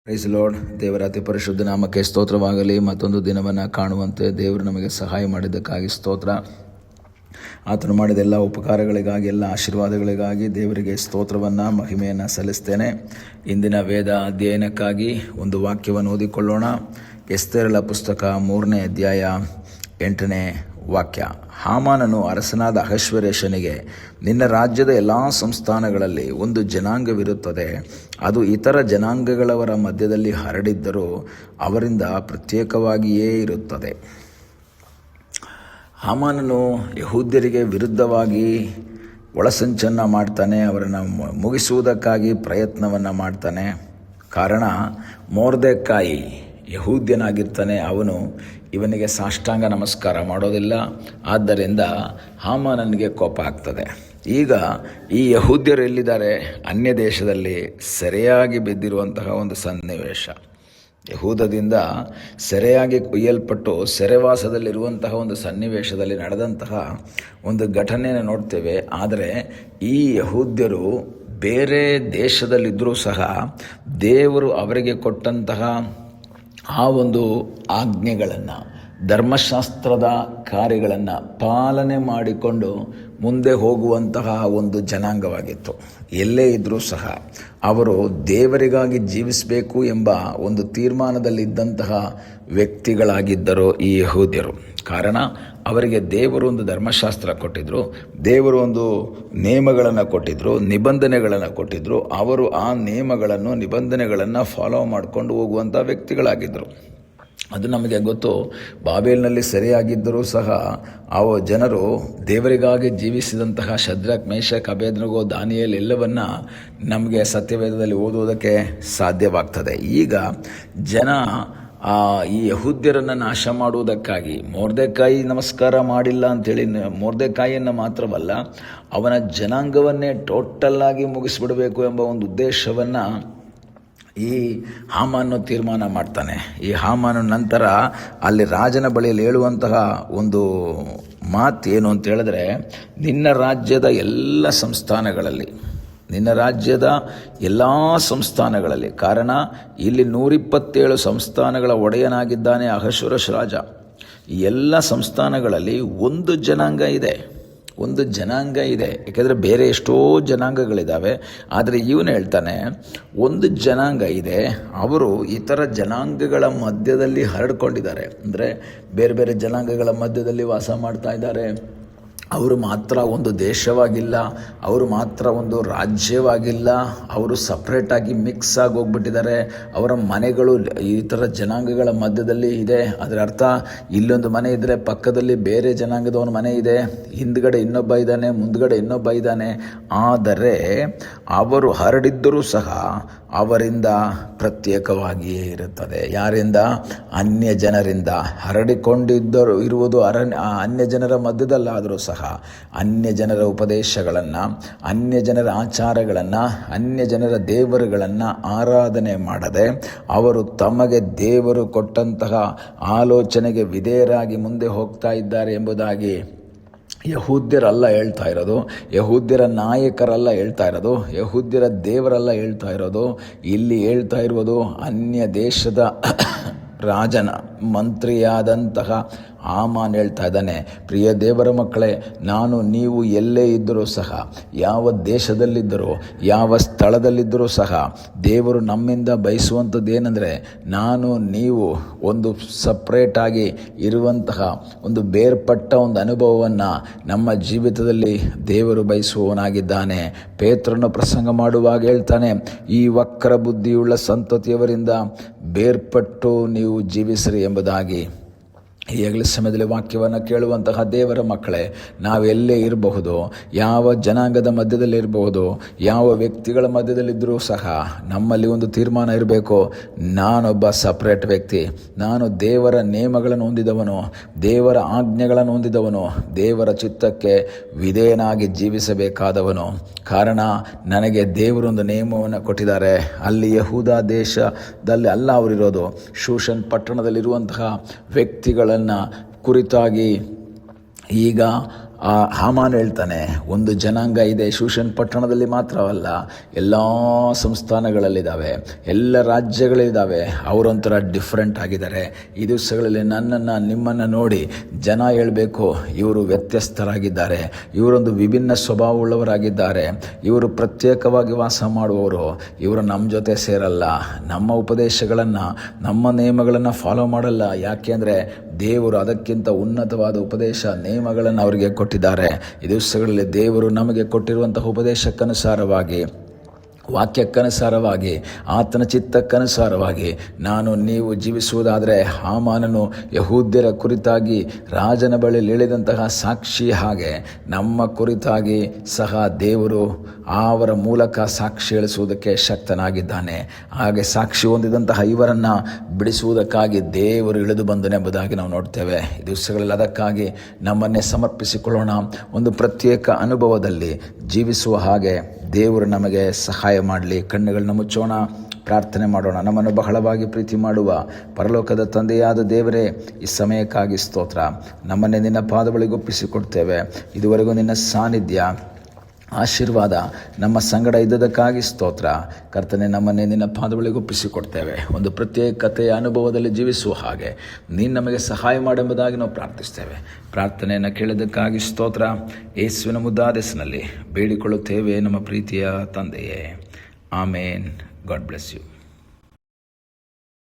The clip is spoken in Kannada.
Price lord. ದೇವರ ಅತಿ ಪರಿಶುದ್ಧ ನಾಮಕ್ಕೆ ಸ್ತೋತ್ರವಾಗಲಿ. ಮತ್ತೊಂದು ದಿನವನ್ನು ಕಾಣುವಂತೆ ದೇವರು ನಮಗೆ ಸಹಾಯ ಮಾಡಿದ್ದಕ್ಕಾಗಿ ಸ್ತೋತ್ರ. ಆತನು ಮಾಡಿದ ಎಲ್ಲ ಉಪಕಾರಗಳಿಗಾಗಿ, ಎಲ್ಲ ಆಶೀರ್ವಾದಗಳಿಗಾಗಿ ದೇವರಿಗೆ ಸ್ತೋತ್ರವನ್ನು, ಮಹಿಮೆಯನ್ನು ಸಲ್ಲಿಸ್ತೇನೆ. ಇಂದಿನ ವೇದ ಅಧ್ಯಯನಕ್ಕಾಗಿ ಒಂದು ವಾಕ್ಯವನ್ನು ಓದಿಕೊಳ್ಳೋಣ. ಎಸ್ತೇರಳ ಪುಸ್ತಕ 3ನೇ ಅಧ್ಯಾಯ 8ನೇ ವಾಕ್ಯ. ಹಾಮಾನನು ಅರಸನಾದ ಅಹಷ್ವೇರೋಷನಿಗೆ, ನಿನ್ನ ರಾಜ್ಯದ ಎಲ್ಲ ಸಂಸ್ಥಾನಗಳಲ್ಲಿ ಒಂದು ಜನಾಂಗವಿರುತ್ತದೆ, ಅದು ಇತರ ಜನಾಂಗಗಳವರ ಮಧ್ಯದಲ್ಲಿ ಹರಡಿದ್ದರೂ ಅವರಿಂದ ಪ್ರತ್ಯೇಕವಾಗಿಯೇ ಇರುತ್ತದೆ. ಹಾಮಾನನು ಯಹೂದ್ಯರಿಗೆ ವಿರುದ್ಧವಾಗಿ ಒಳಸಂಚನ್ನು ಮಾಡ್ತಾನೆ, ಅವರನ್ನು ಮುಗಿಸುವುದಕ್ಕಾಗಿ ಪ್ರಯತ್ನವನ್ನು ಮಾಡ್ತಾನೆ. ಕಾರಣ, ಮೊರ್ದೆಕಾಯಿ ಯಹೂದ್ಯನಾಗಿರ್ತಾನೆ, ಅವನು ಇವನಿಗೆ ಸಾಷ್ಟಾಂಗ ನಮಸ್ಕಾರ ಮಾಡೋದಿಲ್ಲ. ಆದ್ದರಿಂದ ಹಾಮಾನನಿಗೆ ಕೋಪ ಆಗ್ತದೆ. ಈಗ ಈ ಯಹೂದ್ಯರು ಎಲ್ಲಿದ್ದಾರೆ? ಅನ್ಯ ದೇಶದಲ್ಲಿ ಸೆರೆಯಾಗಿ ಬಿದ್ದಿರುವಂತಹ ಒಂದು ಸನ್ನಿವೇಶ. ಯಹೂದದಿಂದ ಸೆರೆಯಾಗಿ ಕೊಯ್ಯಲ್ಪಟ್ಟು ಸೆರೆವಾಸದಲ್ಲಿರುವಂತಹ ಒಂದು ಸನ್ನಿವೇಶದಲ್ಲಿ ನಡೆದಂತಹ ಒಂದು ಘಟನೆಯನ್ನು ನೋಡ್ತೇವೆ. ಆದರೆ ಈ ಯಹೂದ್ಯರು ಬೇರೆ ದೇಶದಲ್ಲಿದ್ದರೂ ಸಹ ದೇವರು ಅವರಿಗೆ ಕೊಟ್ಟಂತಹ ಆ ಒಂದು ಆಜ್ಞೆಗಳನ್ನು, ಧರ್ಮಶಾಸ್ತ್ರದ ಕಾರ್ಯಗಳನ್ನು ಪಾಲನೆ ಮಾಡಿಕೊಂಡು ಮುಂದೆ ಹೋಗುವಂತಹ ಒಂದು ಜನಾಂಗವಾಗಿತ್ತು. ಎಲ್ಲೇ ಇದ್ದರೂ ಸಹ ಅವರು ದೇವರಿಗಾಗಿ ಜೀವಿಸಬೇಕು ಎಂಬ ಒಂದು ತೀರ್ಮಾನದಲ್ಲಿದ್ದಂತಹ ವ್ಯಕ್ತಿಗಳಾಗಿದ್ದರು ಈ ಯಹೂದ್ಯರು. ಕಾರಣ, ಅವರಿಗೆ ದೇವರು ಒಂದು ಧರ್ಮಶಾಸ್ತ್ರ ಕೊಟ್ಟಿದ್ದರು, ದೇವರು ಒಂದು ನಿಯಮಗಳನ್ನು ಕೊಟ್ಟಿದ್ದರು, ನಿಬಂಧನೆಗಳನ್ನು ಕೊಟ್ಟಿದ್ದರು. ಅವರು ಆ ನಿಯಮಗಳನ್ನು, ನಿಬಂಧನೆಗಳನ್ನು ಫಾಲೋ ಮಾಡಿಕೊಂಡು ಹೋಗುವಂಥ ವ್ಯಕ್ತಿಗಳಾಗಿದ್ದರು. ಅದು ನಮಗೆ ಗೊತ್ತು. ಬಾಬೇಲ್ನಲ್ಲಿ ಸೆರೆಯಾಗಿದ್ದರೂ ಸಹ ಆ ಜನರು ದೇವರಿಗಾಗಿ ಜೀವಿಸಿದಂತಹ ಶದ್ರಕ್, ಮೇಷಕ್, ಅಬೇದ್ನೆಗೋ, ದಾನಿಯೇಲ್ ಎಲ್ಲವನ್ನ ನಮಗೆ ಸತ್ಯವೇದದಲ್ಲಿ ಓದುವುದಕ್ಕೆ ಸಾಧ್ಯವಾಗ್ತದೆ. ಈಗ ಜನ ಈ ಯಹೂದ್ಯರನ್ನು ನಾಶ ಮಾಡುವುದಕ್ಕಾಗಿ ಮೊರ್ದೆಕಾಯಿ ನಮಸ್ಕಾರ ಮಾಡಿಲ್ಲ ಅಂಥೇಳಿ ಮೊರ್ದೆಕಾಯಿಯನ್ನು ಮಾತ್ರವಲ್ಲ, ಅವನ ಜನಾಂಗವನ್ನೇ ಟೋಟಲ್ಲಾಗಿ ಮುಗಿಸ್ಬಿಡಬೇಕು ಎಂಬ ಒಂದು ಉದ್ದೇಶವನ್ನು ಈ ಹಾಮಾನು ತೀರ್ಮಾನ ಮಾಡ್ತಾನೆ. ಈ ಹಾಮಾನು ನಂತರ ಅಲ್ಲಿ ರಾಜನ ಬಳಿಯಲ್ಲಿ ಹೇಳುವಂತಹ ಒಂದು ಮಾತು ಏನು ಅಂತ ಹೇಳಿದ್ರೆ, ನಿನ್ನ ರಾಜ್ಯದ ಎಲ್ಲ ಸಂಸ್ಥಾನಗಳಲ್ಲಿ, ನಿನ್ನ ರಾಜ್ಯದ ಎಲ್ಲ ಸಂಸ್ಥಾನಗಳಲ್ಲಿ, ಕಾರಣ ಇಲ್ಲಿ 127 ಸಂಸ್ಥಾನಗಳ ಒಡೆಯನಾಗಿದ್ದಾನೆ ಅಹಷ್ವೇರೋಷ್ ರಾಜ. ಈ ಎಲ್ಲ ಸಂಸ್ಥಾನಗಳಲ್ಲಿ ಒಂದು ಜನಾಂಗ ಇದೆ, ಒಂದು ಜನಾಂಗ ಇದೆ. ಯಾಕೆಂದರೆ ಬೇರೆ ಎಷ್ಟೋ ಜನಾಂಗಗಳಿದ್ದಾವೆ, ಆದರೆ ಇವನು ಹೇಳ್ತಾನೆ ಒಂದು ಜನಾಂಗ ಇದೆ, ಅವರು ಇತರ ಜನಾಂಗಗಳ ಮಧ್ಯದಲ್ಲಿ ಹರಡ್ಕೊಂಡಿದ್ದಾರೆ. ಅಂದರೆ ಬೇರೆ ಬೇರೆ ಜನಾಂಗಗಳ ಮಧ್ಯದಲ್ಲಿ ವಾಸ ಮಾಡ್ತಾ ಇದ್ದಾರೆ. ಅವರು ಮಾತ್ರ ಒಂದು ದೇಶವಾಗಿಲ್ಲ, ಅವರು ಮಾತ್ರ ಒಂದು ರಾಜ್ಯವಾಗಿಲ್ಲ, ಅವರು ಸಪ್ರೇಟಾಗಿ ಮಿಕ್ಸ್ ಆಗಿ ಹೋಗ್ಬಿಟ್ಟಿದ್ದಾರೆ. ಅವರ ಮನೆಗಳು ಇತರ ಜನಾಂಗಗಳ ಮಧ್ಯದಲ್ಲಿ ಇದೆ. ಅದರ ಅರ್ಥ, ಇಲ್ಲೊಂದು ಮನೆ ಇದ್ದರೆ ಪಕ್ಕದಲ್ಲಿ ಬೇರೆ ಜನಾಂಗದವನ ಮನೆ ಇದೆ, ಹಿಂದ್ಗಡೆ ಇನ್ನೊಬ್ಬ ಇದ್ದಾನೆ, ಮುಂದ್ಗಡೆ ಇನ್ನೊಬ್ಬ ಇದ್ದಾನೆ. ಆದರೆ ಅವರು ಹರಡಿದ್ದರೂ ಸಹ ಅವರಿಂದ ಪ್ರತ್ಯೇಕವಾಗಿಯೇ ಇರುತ್ತದೆ. ಯಾರಿಂದ? ಅನ್ಯ ಜನರಿಂದ ಹರಡಿಕೊಂಡಿದ್ದರು ಇರುವುದು ಅನ್ಯ ಜನರ ಮಧ್ಯದಲ್ಲಾದರೂ ಸಹ ಅನ್ಯ ಜನರ ಉಪದೇಶಗಳನ್ನು, ಅನ್ಯ ಜನರ ಆಚಾರಗಳನ್ನು, ಅನ್ಯ ಜನರ ದೇವರುಗಳನ್ನು ಆರಾಧನೆ ಮಾಡದೆ ಅವರು ತಮಗೆ ದೇವರು ಕೊಟ್ಟಂತಹ ಆಲೋಚನೆಗೆ ವಿಧೇಯರಾಗಿ ಮುಂದೆ ಹೋಗ್ತಾ ಇದ್ದಾರೆ ಎಂಬುದಾಗಿ ಯಹೂದ್ಯರಲ್ಲ ಹೇಳ್ತಾ ಇರೋದು, ಯಹೂದ್ಯರ ನಾಯಕರಲ್ಲ ಹೇಳ್ತಾ ಇರೋದು, ಯಹೂದ್ಯರ ದೇವರಲ್ಲ ಹೇಳ್ತಾ ಇರೋದು. ಇಲ್ಲಿ ಹೇಳ್ತಾ ಇರುವುದು ಅನ್ಯ ದೇಶದ ರಾಜನ ಮಂತ್ರಿಯಾದಂತಹ ಹಾಮಾನ್ ಹೇಳ್ತಾ ಇದ್ದಾನೆ. ಪ್ರಿಯ ದೇವರ ಮಕ್ಕಳೇ, ನೀವು ಎಲ್ಲೇ ಇದ್ದರೂ ಸಹ, ಯಾವ ದೇಶದಲ್ಲಿದ್ದರೂ, ಯಾವ ಸ್ಥಳದಲ್ಲಿದ್ದರೂ ಸಹ ದೇವರು ನಮ್ಮಿಂದ ಬಯಸುವಂಥದ್ದು ಏನಂದರೆ, ನೀವು ಒಂದು ಸಪ್ರೇಟಾಗಿ ಇರುವಂತಹ ಒಂದು ಬೇರ್ಪಟ್ಟ ಒಂದು ಅನುಭವವನ್ನು ನಮ್ಮ ಜೀವಿತದಲ್ಲಿ ದೇವರು ಬಯಸುವವನಾಗಿದ್ದಾನೆ. ಪೇತ್ರನು ಪ್ರಸಂಗ ಮಾಡುವಾಗ ಹೇಳ್ತಾನೆ, ಈ ವಕ್ರ ಬುದ್ಧಿಯುಳ್ಳ ಸಂತತಿಯವರಿಂದ ಬೇರ್ಪಟ್ಟು ನೀವು ಜೀವಿಸಿರಿ ಎಂಬುದಾಗಿ. ಈಗಲೇ ಸಮಯದಲ್ಲಿ ವಾಕ್ಯವನ್ನು ಕೇಳುವಂತಹ ದೇವರ ಮಕ್ಕಳೇ, ನಾವೆಲ್ಲೇ ಇರಬಹುದು, ಯಾವ ಜನಾಂಗದ ಮಧ್ಯದಲ್ಲಿ ಇರಬಹುದು, ಯಾವ ವ್ಯಕ್ತಿಗಳ ಮಧ್ಯದಲ್ಲಿದ್ದರೂ ಸಹ ನಮ್ಮಲ್ಲಿ ಒಂದು ತೀರ್ಮಾನ ಇರಬೇಕು. ನಾನೊಬ್ಬ ಸಪ್ರೇಟ್ ವ್ಯಕ್ತಿ, ನಾನು ದೇವರ ನೇಮಗಳನ್ನು ಹೊಂದಿದವನು, ದೇವರ ಆಜ್ಞೆಗಳನ್ನು ಹೊಂದಿದವನು, ದೇವರ ಚಿತ್ತಕ್ಕೆ ವಿಧೇಯನಾಗಿ ಜೀವಿಸಬೇಕಾದವನು. ಕಾರಣ, ನನಗೆ ದೇವರೊಂದು ನೇಮವನ್ನು ಕೊಟ್ಟಿದ್ದಾರೆ. ಅಲ್ಲಿ ಯಹೂದ ದೇಶದಲ್ಲಿ ಅಲ್ಲ ಅವರಿರೋದು, ಶೂಷನ್ ಪಟ್ಟಣದಲ್ಲಿರುವಂತಹ ವ್ಯಕ್ತಿಗಳ ಕುರಿತಾಗಿ ಈಗ ಹಾಮಾನ್ ಹೇಳ್ತಾನೆ, ಒಂದು ಜನಾಂಗ ಇದೆ ಶೂಷನ್ ಪಟ್ಟಣದಲ್ಲಿ ಮಾತ್ರವಲ್ಲ, ಎಲ್ಲ ಸಂಸ್ಥಾನಗಳಲ್ಲಿದ್ದಾವೆ, ಎಲ್ಲ ರಾಜ್ಯಗಳಿದ್ದಾವೆ. ಅವರೊಂಥರ ಡಿಫ್ರೆಂಟ್ ಆಗಿದ್ದಾರೆ. ಈ ದಿವಸಗಳಲ್ಲಿ ನನ್ನನ್ನು ನಿಮ್ಮನ್ನು ನೋಡಿ ಜನ ಹೇಳಬೇಕು, ಇವರು ವ್ಯತ್ಯಸ್ತರಾಗಿದ್ದಾರೆ, ಇವರೊಂದು ವಿಭಿನ್ನ ಸ್ವಭಾವವುಳ್ಳವರಾಗಿದ್ದಾರೆ, ಇವರು ಪ್ರತ್ಯೇಕವಾಗಿ ವಾಸ ಮಾಡುವವರು, ಇವರು ನಮ್ಮ ಜೊತೆ ಸೇರಲ್ಲ, ನಮ್ಮ ಉಪದೇಶಗಳನ್ನು ನಮ್ಮ ನಿಯಮಗಳನ್ನು ಫಾಲೋ ಮಾಡಲ್ಲ. ಯಾಕೆಂದರೆ ದೇವರು ಅದಕ್ಕಿಂತ ಉನ್ನತವಾದ ಉಪದೇಶ ನಿಯಮಗಳನ್ನು ಅವರಿಗೆ ಕೊಟ್ಟಿದ್ದಾರೆ. ಈ ದಿವಸಗಳಲ್ಲಿ ದೇವರು ನಮಗೆ ಕೊಟ್ಟಿರುವಂತಹ ಉಪದೇಶಕ್ಕನುಸಾರವಾಗಿ, ವಾಕ್ಯಕ್ಕನುಸಾರವಾಗಿ, ಆತನ ಚಿತ್ತಕ್ಕನುಸಾರವಾಗಿ ನೀವು ಜೀವಿಸುವುದಾದರೆ, ಹಾಮಾನನು ಯಹೂದ್ಯರ ಕುರಿತಾಗಿ ರಾಜನ ಬಳಿ ಹೇಳಿದಂತಹ ಸಾಕ್ಷಿ ಹಾಗೆ ನಮ್ಮ ಕುರಿತಾಗಿ ಸಹ ದೇವರು ಅವರ ಮೂಲಕ ಸಾಕ್ಷಿ ಹೇಳಿಸುವುದಕ್ಕೆ ಶಕ್ತನಾಗಿದ್ದಾನೆ. ಹಾಗೆ ಸಾಕ್ಷಿ ಹೊಂದಿದಂತಹ ಇವರನ್ನು ಬಿಡಿಸುವುದಕ್ಕಾಗಿ ದೇವರು ಇಳಿದು ಬಂದನೆಂಬುದಾಗಿ ನಾವು ನೋಡ್ತೇವೆ. ಈ ದಿವಸಗಳಲ್ಲಿ ಅದಕ್ಕಾಗಿ ನಮ್ಮನ್ನೇ ಸಮರ್ಪಿಸಿಕೊಳ್ಳೋಣ. ಒಂದು ಪ್ರತ್ಯೇಕ ಅನುಭವದಲ್ಲಿ ಜೀವಿಸುವ ಹಾಗೆ ದೇವರು ನಮಗೆ ಸಹಾಯ ಮಾಡಲಿ. ಕಣ್ಣುಗಳನ್ನ ಮುಚ್ಚೋಣ, ಪ್ರಾರ್ಥನೆ ಮಾಡೋಣ. ನಮ್ಮನ್ನು ಬಹಳವಾಗಿ ಪ್ರೀತಿ ಮಾಡುವ ಪರಲೋಕದ ತಂದೆಯಾದ ದೇವರೇ, ಈ ಸಮಯಕ್ಕಾಗಿ ಸ್ತೋತ್ರ. ನಮ್ಮನ್ನೇ ನಿನ್ನ ಪಾದಗಳಿಗೆ ಒಪ್ಪಿಸಿಕೊಡ್ತೇವೆ. ಇದುವರೆಗೂ ನಿನ್ನ ಸಾನ್ನಿಧ್ಯ, ಆಶೀರ್ವಾದ ನಮ್ಮ ಸಂಗಡ ಇದ್ದದಕ್ಕಾಗಿ ಸ್ತೋತ್ರ. ಕರ್ತನೆ, ನಮ್ಮನ್ನೇ ನಿನ್ನ ಪಾದಗಳಿಗೆ ಒಪ್ಪಿಸಿಕೊಡ್ತೇವೆ. ಒಂದು ಪ್ರತ್ಯೇಕತೆಯ ಅನುಭವದಲ್ಲಿ ಜೀವಿಸುವ ಹಾಗೆ ನೀನು ನಮಗೆ ಸಹಾಯ ಮಾಡೆಂಬುದಾಗಿ ನಾವು ಪ್ರಾರ್ಥಿಸ್ತೇವೆ. ಪ್ರಾರ್ಥನೆಯನ್ನು ಕೇಳಿದ್ದಕ್ಕಾಗಿ ಸ್ತೋತ್ರ. ಯೇಸುವಿನ ಮುದ್ದಾದ ಹೆಸರಿನಲ್ಲಿ ಬೇಡಿಕೊಳ್ಳುತ್ತೇವೆ ನಮ್ಮ ಪ್ರೀತಿಯ ತಂದೆಯೇ, ಆಮೇನ್. God bless you.